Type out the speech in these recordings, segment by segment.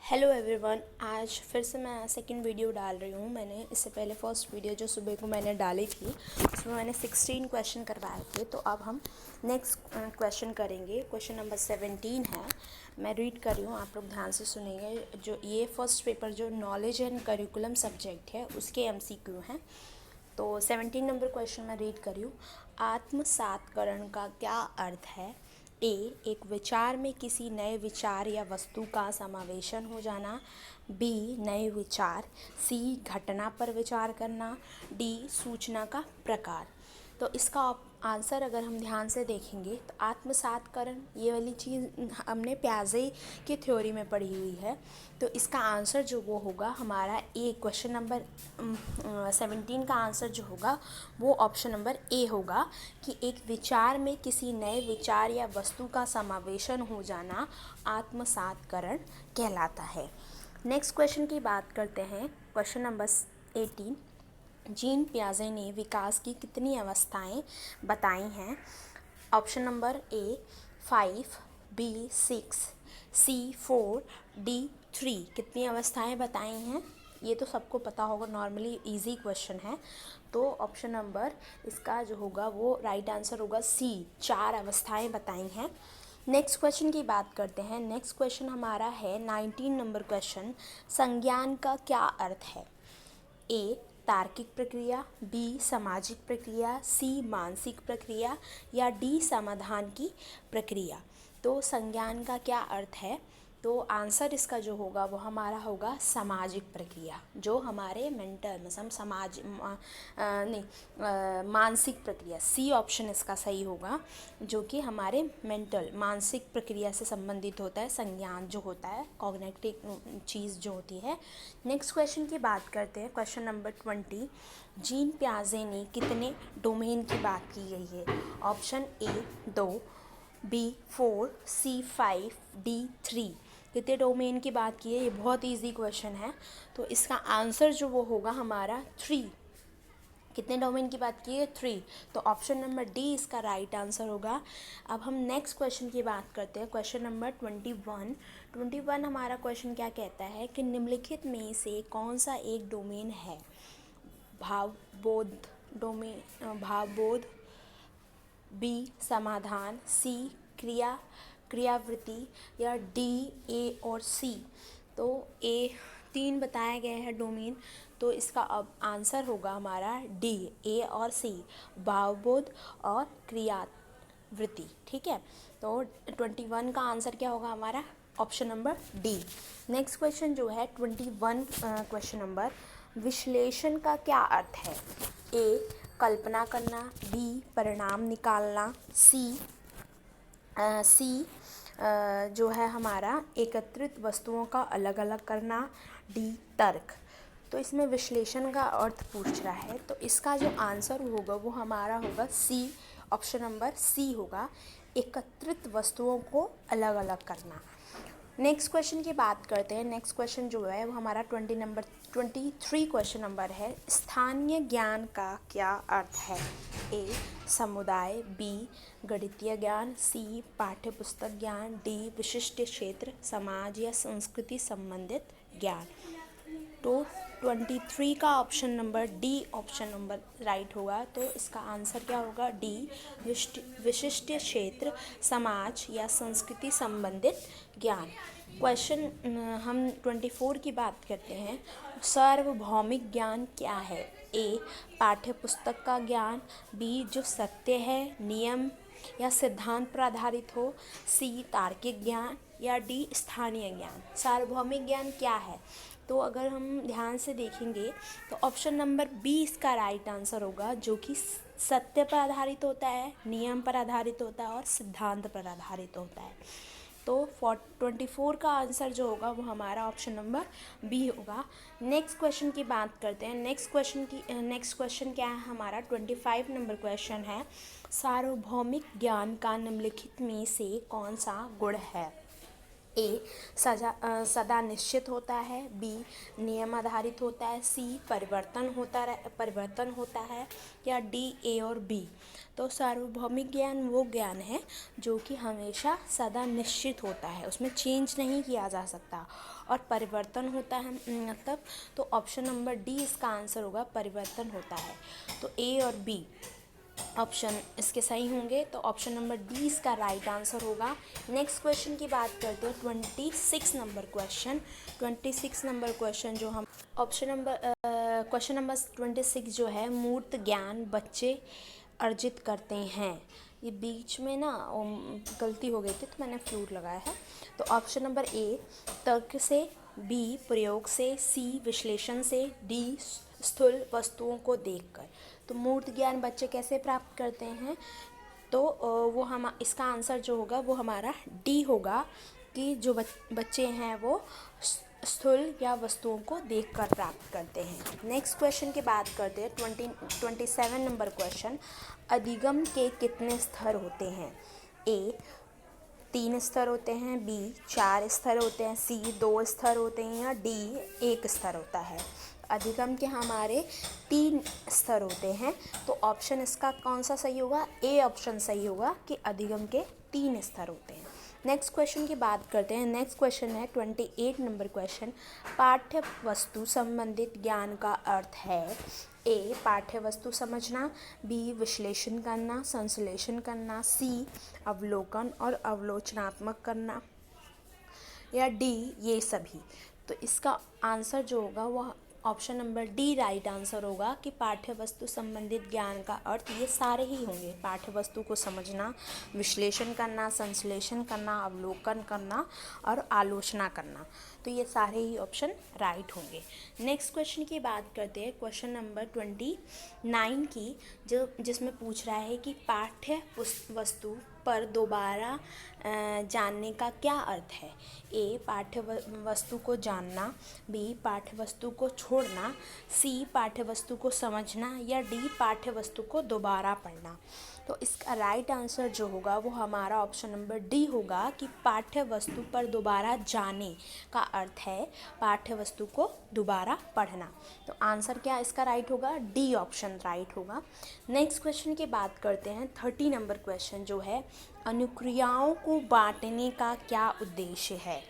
Hello everyone. आज फिर से मैं सेकंड वीडियो डाल रही हूँ। मैंने इससे पहले फर्स्ट वीडियो जो सुबह को मैंने डाली थी उसमें मैंने 16 क्वेश्चन करवाए थे। तो अब हम नेक्स्ट क्वेश्चन करेंगे। क्वेश्चन नंबर 17 है। मैं रीड कर रही हूँ, आप लोग ध्यान से सुनेंगे। जो ये फर्स्ट पेपर जो नॉलेज एंड करिकुलम सब्जेक्ट है उसके MCQ हैं। तो 17 नंबर क्वेश्चन मैं रीड कर रही हूँ। आत्मसात्करण का क्या अर्थ है? ए, एक विचार में किसी नए विचार या वस्तु का समावेशन हो जाना। बी, नए विचार। सी, घटना पर विचार करना। डी, सूचना का प्रकार। तो इसका आंसर अगर हम ध्यान से देखेंगे तो आत्मसात्करण ये वाली चीज़ हमने प्याजे की थ्योरी में पढ़ी हुई है। तो इसका आंसर जो वो होगा हमारा ए, क्वेश्चन नंबर 17 का आंसर जो होगा वो ऑप्शन नंबर ए होगा कि एक विचार में किसी नए विचार या वस्तु का समावेशन हो जाना आत्मसात्करण कहलाता है। नेक्स्ट क्वेश्चन की बात करते हैं। Question number 18। जीन पियाजे ने विकास की कितनी अवस्थाएं बताई हैं? Option number A 5, B 6, C 4, D 3। कितनी अवस्थाएं बताई हैं? ये तो सबको पता होगा, नॉर्मली इजी क्वेश्चन है। तो ऑप्शन नंबर इसका जो होगा वो राइट आंसर होगा सी, 4 अवस्थाएं बताई हैं। नेक्स्ट क्वेश्चन की बात करते हैं। नेक्स्ट क्वेश्चन हमारा है 19 नंबर क्वेश्चन। संज्ञान का क्या अर्थ है? ए, तार्किक प्रक्रिया। बी, सामाजिक प्रक्रिया। सी, मानसिक प्रक्रिया। या डी, समाधान की प्रक्रिया। तो संज्ञान का क्या अर्थ है? तो आंसर इसका जो होगा वो हमारा होगा सामाजिक प्रक्रिया, जो हमारे मेंटल मतलब मानसिक प्रक्रिया। सी ऑप्शन इसका सही होगा, जो कि हमारे मेंटल मानसिक प्रक्रिया से संबंधित होता है। संज्ञान जो होता है कॉग्निटिव चीज़ जो होती है। नेक्स्ट क्वेश्चन की बात करते हैं। Question number 20। जीन पियाजे ने कितने डोमेन की बात की गई है? Option A 2, B 4, C 5, D 3। कितने डोमेन की बात की है? ये बहुत इजी क्वेश्चन है। तो इसका आंसर जो वो होगा हमारा 3। कितने डोमेन की बात की है? 3। तो ऑप्शन नंबर डी इसका राइट आंसर होगा। अब हम नेक्स्ट क्वेश्चन की बात करते हैं। क्वेश्चन नंबर 21 हमारा क्वेश्चन क्या कहता है कि निम्नलिखित में से कौन सा एक डोमेन है? भावबोध डोमेन, भावबोध। बी, समाधान। सी, क्रियावृत्ति। या डी, ए और सी। तो ए 3 बताया गया है डोमेन, तो इसका अब आंसर होगा हमारा डी, ए और सी, भावबोध और क्रियावृत्ति। ठीक है, तो 21 का आंसर क्या होगा हमारा? Option number D. Next question जो है 21 क्वेश्चन नंबर, विश्लेषण का क्या अर्थ है? ए, कल्पना करना। बी, परिणाम निकालना। सी जो है हमारा एकत्रित वस्तुओं का अलग अलग करना। डी, तर्क। तो इसमें विश्लेषण का अर्थ पूछ रहा है, तो इसका जो आंसर होगा वो हमारा होगा सी, ऑप्शन नंबर सी होगा, एकत्रित वस्तुओं को अलग अलग करना। नेक्स्ट क्वेश्चन की बात करते हैं। नेक्स्ट क्वेश्चन जो है वो हमारा 23 क्वेश्चन नंबर है। स्थानीय ज्ञान का क्या अर्थ है? ए, समुदाय। बी, गणितीय ज्ञान। सी, पाठ्य पुस्तक ज्ञान। डी, विशिष्ट क्षेत्र, समाज या संस्कृति संबंधित ज्ञान। तो 23 का option number D option number right होगा। तो इसका आंसर क्या होगा? डी, विशिष्ट क्षेत्र, समाज या संस्कृति संबंधित ज्ञान। क्वेश्चन हम 24 की बात करते हैं। सार्वभौमिक ज्ञान क्या है? ए, पाठ्य पुस्तक का ज्ञान। बी, जो सत्य है, नियम या सिद्धांत पर आधारित हो। सी, तार्किक ज्ञान। या डी, स्थानीय ज्ञान। सार्वभौमिक ज्ञान क्या है? तो अगर हम ध्यान से देखेंगे तो ऑप्शन नंबर बी इसका राइट आंसर होगा, जो कि सत्य पर आधारित होता है, नियम पर आधारित होता है और सिद्धांत पर आधारित होता है। तो 24 का आंसर जो होगा वो हमारा ऑप्शन नंबर बी होगा। नेक्स्ट क्वेश्चन की बात करते हैं। नेक्स्ट क्वेश्चन क्या है हमारा? 25 नंबर क्वेश्चन है। सार्वभौमिक ज्ञान का निम्नलिखित में से कौन सा गुण है? ए, सदा निश्चित होता है। बी, नियम आधारित होता है। सी, परिवर्तन होता है। या डी, ए और बी। तो सार्वभौमिक ज्ञान वो ज्ञान है जो कि हमेशा सदा निश्चित होता है, उसमें चेंज नहीं किया जा सकता। और परिवर्तन होता है, मतलब तो ऑप्शन नंबर डी इसका आंसर होगा, परिवर्तन होता है। तो ए और बी ऑप्शन इसके सही होंगे, तो ऑप्शन नंबर डी इसका राइट आंसर होगा। नेक्स्ट क्वेश्चन की बात करते हैं, 26 नंबर क्वेश्चन। 26 नंबर क्वेश्चन जो हम क्वेश्चन नंबर 26 जो है, मूर्त ज्ञान बच्चे अर्जित करते हैं। ये बीच में ना गलती हो गई थी तो मैंने फ्लूट लगाया है। तो ऑप्शन नंबर ए तर्क से, बी प्रयोग से, सी विश्लेषण से, डी स्थूल वस्तुओं को देखकर। तो मूर्त ज्ञान बच्चे कैसे प्राप्त करते हैं, तो वो हम इसका आंसर जो होगा वो हमारा डी होगा, कि जो बच्चे हैं वो स्थूल या वस्तुओं को देखकर प्राप्त करते हैं। नेक्स्ट क्वेश्चन की बात करते हैं, 27 नंबर क्वेश्चन। अधिगम के कितने स्तर होते हैं? ए 3 स्तर होते हैं, बी 4 स्तर होते हैं, सी 2 स्तर होते हैं, या डी 1 स्तर होता है। अधिगम के हमारे 3 स्तर होते हैं, तो ऑप्शन इसका कौन सा सही होगा? ए ऑप्शन सही होगा कि अधिगम के 3 स्तर होते हैं। नेक्स्ट क्वेश्चन की बात करते हैं। नेक्स्ट क्वेश्चन है 28 नंबर क्वेश्चन। पाठ्य वस्तु संबंधित ज्ञान का अर्थ है। ए पाठ्य वस्तु समझना, बी विश्लेषण करना, संश्लेषण करना, सी अवलोकन और अवलोचनात्मक करना, या डी ये सभी। तो इसका आंसर जो होगा वह option number D right answer होगा, कि पाठ्य वस्तु संबंधित ज्ञान का अर्थ ये सारे ही होंगे। पाठ्य वस्तु को समझना, विश्लेषण करना, संश्लेषण करना, अवलोकन करना और आलोचना करना, तो ये सारे ही ऑप्शन राइट होंगे। नेक्स्ट क्वेश्चन की बात करते हैं, क्वेश्चन नंबर 29 की, जिसमें पूछ रहा है कि पाठ्य वस्तु पर दोबारा जानने का क्या अर्थ है। ए पाठ्य वस्तु को जानना, बी पाठ्य वस्तु को छोड़ना, सी पाठ्य वस्तु को समझना, या डी पाठ्य वस्तु को दोबारा पढ़ना। तो इसका राइट आंसर जो होगा वो हमारा ऑप्शन नंबर डी होगा, कि पाठ्य वस्तु पर दोबारा जाने का अर्थ है पाठ्य वस्तु को दोबारा पढ़ना। तो आंसर क्या इसका राइट होगा? डी ऑप्शन राइट होगा। नेक्स्ट क्वेश्चन की बात करते हैं, 30 नंबर क्वेश्चन जो है, अनुक्रियाओं को बांटने का क्या उद्देश्य है?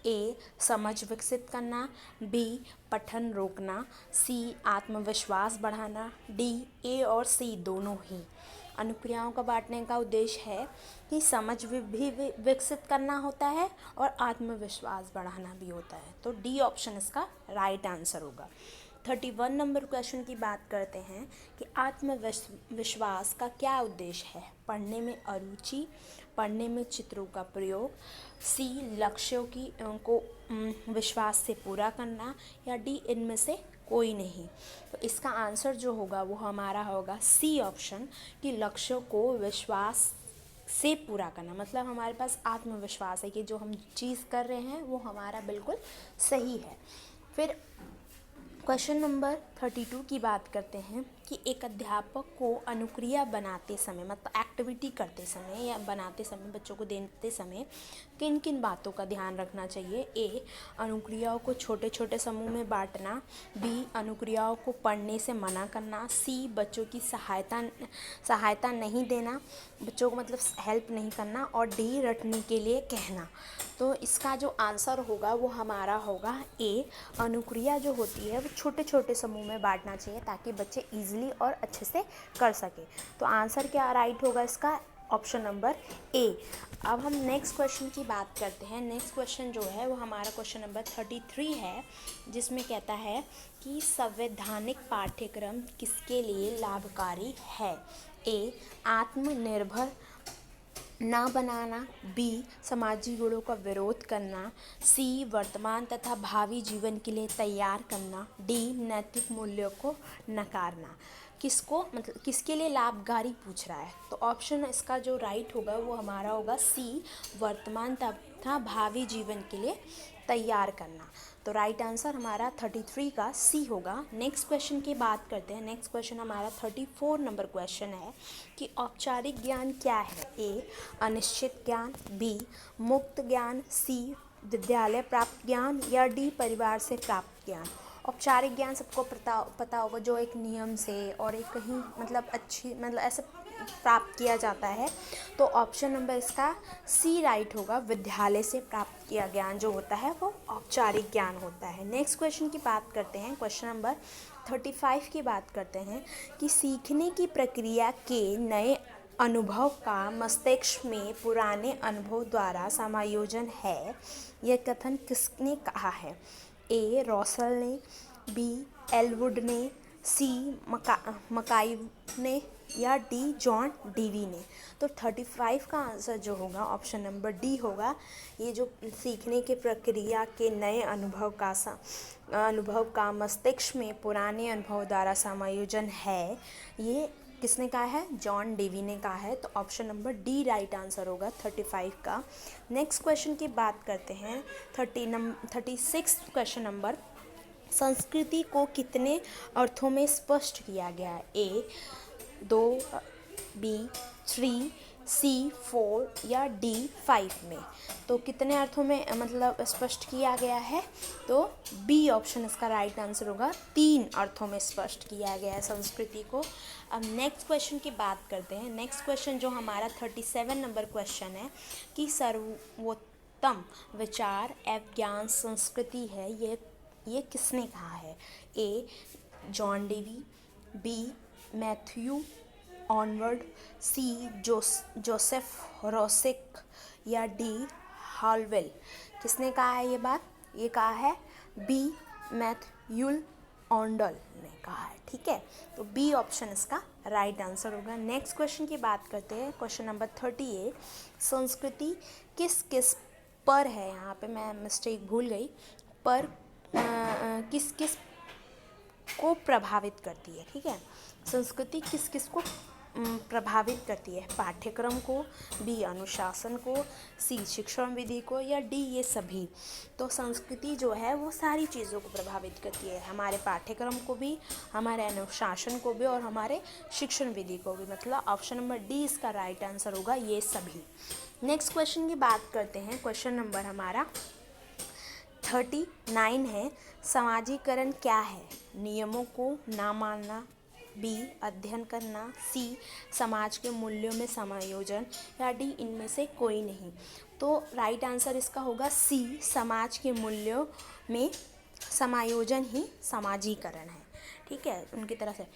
ए समझ विकसित करना, बी पठन रोकना, सी आत्मविश्वास बढ़ाना, डी ए और सी दोनों ही। अनुक्रियाओं का बांटने का उद्देश्य है कि समझ भी विकसित करना होता है और आत्मविश्वास बढ़ाना भी होता है, तो डी ऑप्शन इसका राइट आंसर होगा। 31 नंबर क्वेश्चन की बात करते हैं कि आत्मविश्वास का क्या उद्देश्य है? पढ़ने में अरुचि, पढ़ने में चित्रों का प्रयोग, सी लक्ष्यों को विश्वास से पूरा करना, या डी इनमें से कोई नहीं। तो इसका आंसर जो होगा वो हमारा होगा सी ऑप्शन, कि लक्ष्यों को विश्वास से पूरा करना। मतलब हमारे पास आत्मविश्वास है कि जो हम चीज़ कर रहे हैं वो हमारा बिल्कुल सही है। फिर क्वेश्चन नंबर 32 की बात करते हैं कि एक अध्यापक को अनुक्रिया बनाते समय, मतलब एक्टिविटी करते समय या बनाते समय, बच्चों को देते समय किन किन बातों का ध्यान रखना चाहिए? ए अनुक्रियाओं को छोटे छोटे समूह में बांटना, बी अनुक्रियाओं को पढ़ने से मना करना, सी बच्चों की सहायता नहीं देना, बच्चों को मतलब हेल्प नहीं करना, और डी रटने के लिए कहना। तो इसका जो आंसर होगा वो हमारा होगा ए अनुक्रिया जो होती है वो छोटे छोटे समूह में बांटना चाहिए, ताकि बच्चे इजीली और अच्छे से कर सकें। तो आंसर क्या राइट होगा इसका? ऑप्शन नंबर ए। अब हम नेक्स्ट क्वेश्चन की बात करते हैं। नेक्स्ट क्वेश्चन जो है वो हमारा क्वेश्चन नंबर 33 है, जिसमें कहता है कि संवैधानिक पाठ्यक्रम किसके लिए लाभकारी है? ए आत्मनिर्भर ना बनाना, बी सामाजिक गुणों का विरोध करना, सी वर्तमान तथा भावी जीवन के लिए तैयार करना, डी नैतिक मूल्यों को नकारना। किसको मतलब किसके लिए लाभकारी पूछ रहा है? तो ऑप्शन इसका जो राइट होगा वो हमारा होगा सी वर्तमान तथा भावी जीवन के लिए तैयार करना। तो राइट आंसर हमारा 33 का सी होगा। नेक्स्ट क्वेश्चन की बात करते हैं। नेक्स्ट क्वेश्चन हमारा 34 नंबर क्वेश्चन है कि औपचारिक ज्ञान क्या है? ए अनिश्चित ज्ञान, बी मुक्त ज्ञान, सी विद्यालय प्राप्त ज्ञान, या डी परिवार से प्राप्त ज्ञान। औपचारिक ज्ञान सबको पता होगा, जो एक नियम से और एक कहीं मतलब अच्छी मतलब ऐसे प्राप्त किया जाता है? तो ऑप्शन नंबर इसका सी राइट होगा। विद्यालय से प्राप्त किया ज्ञान जो होता है वो औपचारिक ज्ञान होता है। नेक्स्ट क्वेश्चन की बात करते हैं, क्वेश्चन नंबर 35 की बात करते हैं कि सीखने की प्रक्रिया के नए अनुभव का मस्तिष्क में पुराने अनुभव द्वारा समायोजन है, यह कथन किसने कहा है? ए रॉसल ने, बी एलवुड ने, सी मकाइव ने, या डी जॉन डीवी ने। तो 35 का आंसर जो होगा ऑप्शन नंबर डी होगा। ये जो सीखने की प्रक्रिया के नए अनुभव का मस्तिष्क में पुराने अनुभव द्वारा समायोजन है, ये किसने कहा है? जॉन डेवी ने कहा है। तो option number D right answer होगा 35 का। नेक्स्ट क्वेश्चन की बात करते हैं 36 क्वेश्चन नंबर। संस्कृति को कितने अर्थों में स्पष्ट किया गया है? ए 2, बी 3, सी 4 या डी 5 में। तो कितने अर्थों में मतलब स्पष्ट किया गया है? तो बी ऑप्शन इसका राइट आंसर होगा। 3 अर्थों में स्पष्ट किया गया है संस्कृति को। अब नेक्स्ट क्वेश्चन की बात करते हैं। नेक्स्ट क्वेश्चन जो हमारा 37 नंबर क्वेश्चन है कि सर्वोत्तम विचार एवं ज्ञान संस्कृति है, ये किसने कहा है? A John Dewey, B Matthew Arnold, C Joseph Rosick या डी हॉलवेल। किसने कहा है ये बात? ये कहा है बी मैथ्यूल ऑन्डल ने कहा है। ठीक है, तो बी ऑप्शन इसका राइट आंसर होगा। नेक्स्ट क्वेश्चन की बात करते हैं, क्वेश्चन नंबर 38। संस्कृति किस किस पर है, यहाँ पे मैं मिस्टेक भूल गई, पर किस किस को प्रभावित करती है? ठीक है, संस्कृति किस किस को प्रभावित करती है? पाठ्यक्रम को, बी अनुशासन को, सी शिक्षण विधि को, या डी ये सभी। तो संस्कृति जो है वो सारी चीज़ों को प्रभावित करती है, हमारे पाठ्यक्रम को भी, हमारे अनुशासन को भी और हमारे शिक्षण विधि को भी। मतलब ऑप्शन नंबर डी इसका राइट आंसर होगा, ये सभी। नेक्स्ट क्वेश्चन की बात करते हैं, क्वेश्चन नंबर हमारा 39 है। समाजीकरण क्या है? नियमों को ना मानना, बी अध्ययन करना, सी समाज के मूल्यों में समायोजन, या डी इनमें से कोई नहीं। तो राइट आंसर इसका होगा सी समाज के मूल्यों में समायोजन ही समाजीकरण है। ठीक है, उनकी तरह से।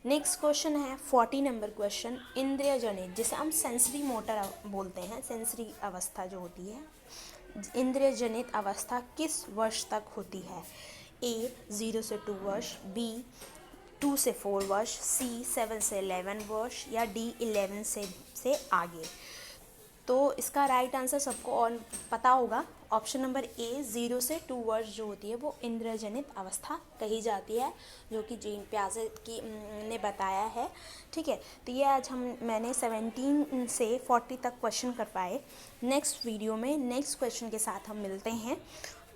नेक्स्ट क्वेश्चन है 40 नंबर क्वेश्चन। इंद्रिय जनित, जिसे हम सेंसरी मोटर बोलते हैं, सेंसरी अवस्था जो होती है, इंद्रिय जनित अवस्था किस वर्ष तक होती है? ए 0 से 2 वर्ष, बी 2 से 4 वर्ष, सी 7 से 11 वर्ष, या डी 11 से आगे। तो इसका राइट आंसर सबको और पता होगा। ऑप्शन नंबर ए 0 से 2 वर्ष जो होती है वो इंद्रिय जनित अवस्था कही जाती है, जो कि जीन प्याजे की ने बताया है। ठीक है, तो ये आज मैंने 17 से 40 तक क्वेश्चन कर पाए। नेक्स्ट वीडियो में नेक्स्ट क्वेश्चन के साथ हम मिलते हैं।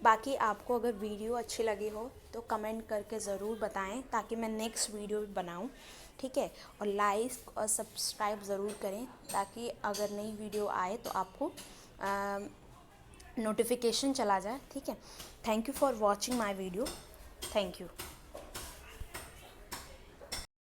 बाकी आपको अगर वीडियो अच्छी लगी हो तो कमेंट करके ज़रूर बताएं, ताकि मैं नेक्स्ट वीडियो बनाऊं। ठीक है, और लाइक और सब्सक्राइब ज़रूर करें, ताकि अगर नई वीडियो आए तो आपको नोटिफिकेशन चला जाए। ठीक है, thank you for watching my video. Thank you.